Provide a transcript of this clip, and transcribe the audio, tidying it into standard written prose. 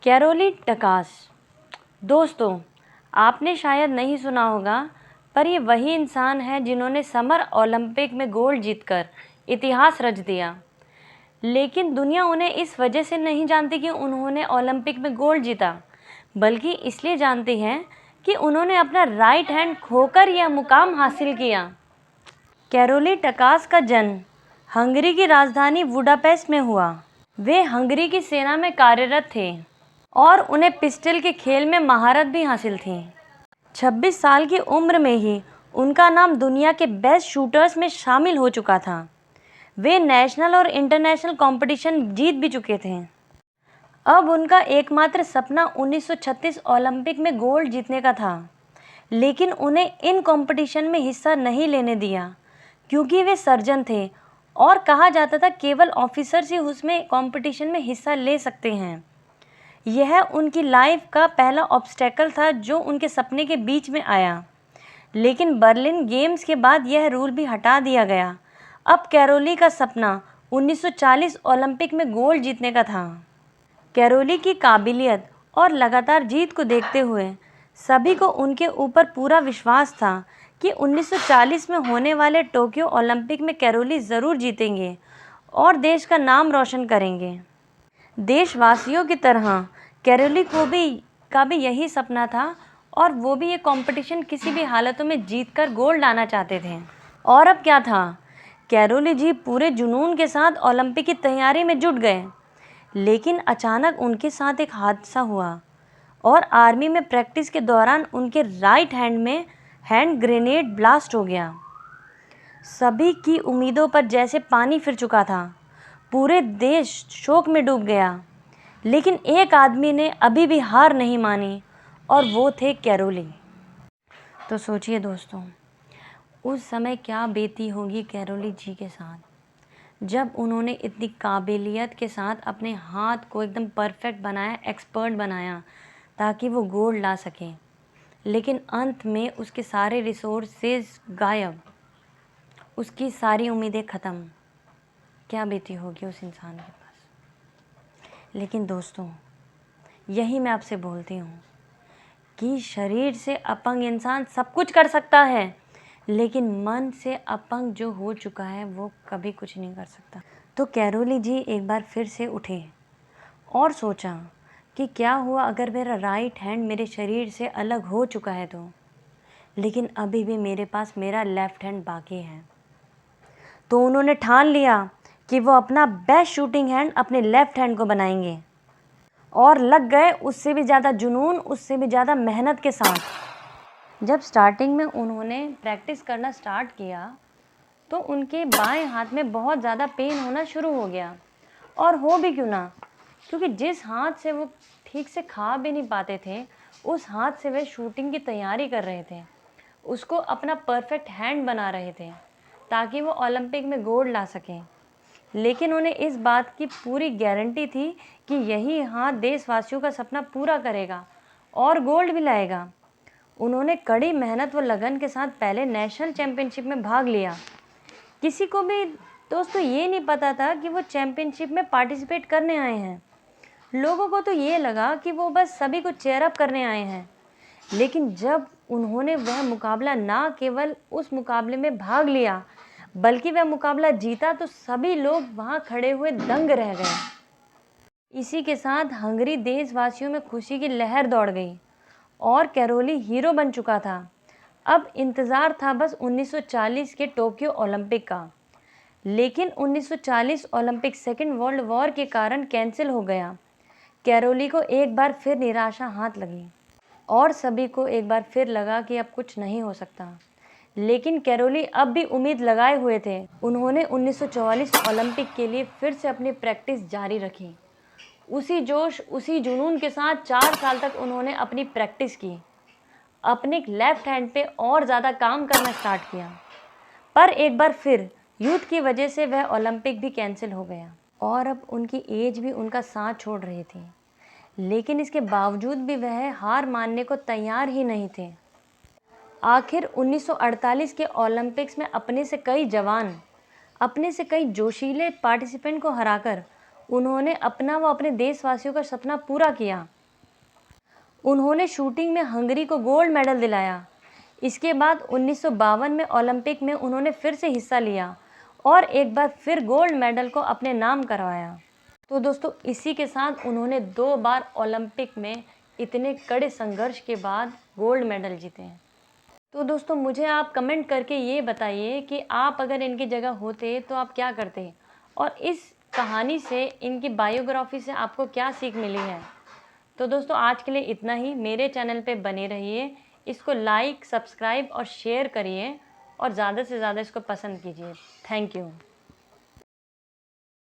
Caroli टकास। दोस्तों, आपने शायद नहीं सुना होगा, पर ये वही इंसान है जिन्होंने समर ओलंपिक में गोल्ड जीतकर इतिहास रच दिया। लेकिन दुनिया उन्हें इस वजह से नहीं जानती कि उन्होंने ओलंपिक में गोल्ड जीता, बल्कि इसलिए जानती है कि उन्होंने अपना राइट हैंड खोकर यह मुकाम हासिल किया। कैरोली टकास का जन्म हंगरी की राजधानी बुडापेस्ट में हुआ। वे हंगरी की सेना में कार्यरत थे और उन्हें पिस्टल के खेल में महारत भी हासिल थी। 26 साल की उम्र में ही उनका नाम दुनिया के बेस्ट शूटर्स में शामिल हो चुका था। वे नेशनल और इंटरनेशनल कंपटीशन जीत भी चुके थे। अब उनका एकमात्र सपना 1936 ओलंपिक में गोल्ड जीतने का था, लेकिन उन्हें इन कंपटीशन में हिस्सा नहीं लेने दिया क्योंकि वे सर्जन थे और कहा जाता था केवल ऑफिसर्स ही उसमें कंपटीशन में हिस्सा ले सकते हैं। यह उनकी लाइफ का पहला ऑब्स्टेकल था जो उनके सपने के बीच में आया, लेकिन बर्लिन गेम्स के बाद यह रूल भी हटा दिया गया। अब कैरोली का सपना 1940 ओलंपिक में गोल्ड जीतने का था। कैरोली की काबिलियत और लगातार जीत को देखते हुए सभी को उनके ऊपर पूरा विश्वास था कि 1940 में होने वाले टोक्यो ओलंपिक में कैरोली ज़रूर जीतेंगे और देश का नाम रोशन करेंगे। देशवासियों की तरह कैरोली का भी यही सपना था और वो भी ये कंपटीशन किसी भी हालतों में जीतकर गोल्ड लाना चाहते थे। और अब क्या था, कैरोली जी पूरे जुनून के साथ ओलंपिक की तैयारी में जुट गए, लेकिन अचानक उनके साथ एक हादसा हुआ और आर्मी में प्रैक्टिस के दौरान उनके राइट हैंड में हैंड ग्रेनेड ब्लास्ट हो गया। सभी की उम्मीदों पर जैसे पानी फिर चुका था। पूरे देश शोक में डूब गया, लेकिन एक आदमी ने अभी भी हार नहीं मानी और वो थे कैरोली। तो सोचिए दोस्तों, उस समय क्या बीती होगी कैरोली जी के साथ, जब उन्होंने इतनी काबिलियत के साथ अपने हाथ को एकदम परफेक्ट बनाया, एक्सपर्ट बनाया ताकि वो गोल्ड ला सकें, लेकिन अंत में उसके सारे रिसोर्सेज गायब, उसकी सारी उम्मीदें ख़त्म। क्या बीती होगी उस इंसान के पास। लेकिन दोस्तों, यही मैं आपसे बोलती हूँ कि शरीर से अपंग इंसान सब कुछ कर सकता है, लेकिन मन से अपंग जो हो चुका है वो कभी कुछ नहीं कर सकता। तो कैरोली जी एक बार फिर से उठे और सोचा कि क्या हुआ अगर मेरा राइट हैंड मेरे शरीर से अलग हो चुका है तो, लेकिन अभी भी मेरे पास मेरा लेफ़्ट हैंड बाकी है। तो उन्होंने ठान लिया कि वो अपना बेस्ट शूटिंग हैंड अपने लेफ़्ट हैंड को बनाएंगे और लग गए उससे भी ज़्यादा जुनून, उससे भी ज़्यादा मेहनत के साथ। जब स्टार्टिंग में उन्होंने प्रैक्टिस करना स्टार्ट किया तो उनके बाएं हाथ में बहुत ज़्यादा पेन होना शुरू हो गया, और हो भी क्यों ना, क्योंकि जिस हाथ से वो ठीक से खा भी नहीं पाते थे, उस हाथ से वे शूटिंग की तैयारी कर रहे थे, उसको अपना परफेक्ट हैंड बना रहे थे ताकि वो ओलंपिक में गोल्ड ला सकें। लेकिन उन्हें इस बात की पूरी गारंटी थी कि यही हाथ देशवासियों का सपना पूरा करेगा और गोल्ड भी लाएगा। उन्होंने कड़ी मेहनत व लगन के साथ पहले नेशनल चैम्पियनशिप में भाग लिया। किसी को भी दोस्तों ये नहीं पता था कि वो चैम्पियनशिप में पार्टिसिपेट करने आए हैं। लोगों को तो ये लगा कि वो बस सभी को चेयर अप करने आए हैं। लेकिन जब उन्होंने वह मुकाबला ना केवल उस मुकाबले में भाग लिया, बल्कि वह मुकाबला जीता, तो सभी लोग वहाँ खड़े हुए दंग रह गए। इसी के साथ हंगरी देशवासियों में खुशी की लहर दौड़ गई और कैरोली हीरो बन चुका था। अब इंतज़ार था बस 1940 के टोक्यो ओलंपिक का, लेकिन 1940 ओलंपिक सेकेंड वर्ल्ड वॉर के कारण कैंसिल हो गया। कैरोली को एक बार फिर निराशा हाथ लगी और सभी को एक बार फिर लगा कि अब कुछ नहीं हो सकता। लेकिन कैरोली अब भी उम्मीद लगाए हुए थे। उन्होंने 1944 ओलंपिक के लिए फिर से अपनी प्रैक्टिस जारी रखी। उसी जोश, उसी जुनून के साथ 4 साल तक उन्होंने अपनी प्रैक्टिस की, अपने लेफ़्ट हैंड पे और ज़्यादा काम करना स्टार्ट किया। पर एक बार फिर यूथ की वजह से वह ओलंपिक भी कैंसिल हो गया और अब उनकी एज भी उनका साथ छोड़ रही थी। लेकिन इसके बावजूद भी वह हार मानने को तैयार ही नहीं थे। आखिर 1948 के ओलंपिक्स में अपने से कई जोशीले पार्टिसिपेंट को हराकर उन्होंने अपना व अपने देशवासियों का सपना पूरा किया। उन्होंने शूटिंग में हंगरी को गोल्ड मेडल दिलाया। इसके बाद 1952 में ओलंपिक में उन्होंने फिर से हिस्सा लिया और एक बार फिर गोल्ड मेडल को अपने नाम करवाया। तो दोस्तों, इसी के साथ उन्होंने 2 बार ओलंपिक में इतने कड़े संघर्ष के बाद गोल्ड मेडल जीते हैं। तो दोस्तों, मुझे आप कमेंट करके ये बताइए कि आप अगर इनकी जगह होते तो आप क्या करते, और इस कहानी से, इनकी बायोग्राफी से आपको क्या सीख मिली है। तो दोस्तों, आज के लिए इतना ही। मेरे चैनल पे बने रहिए, इसको लाइक, सब्सक्राइब और शेयर करिए और ज़्यादा से ज़्यादा इसको पसंद कीजिए। Thank you.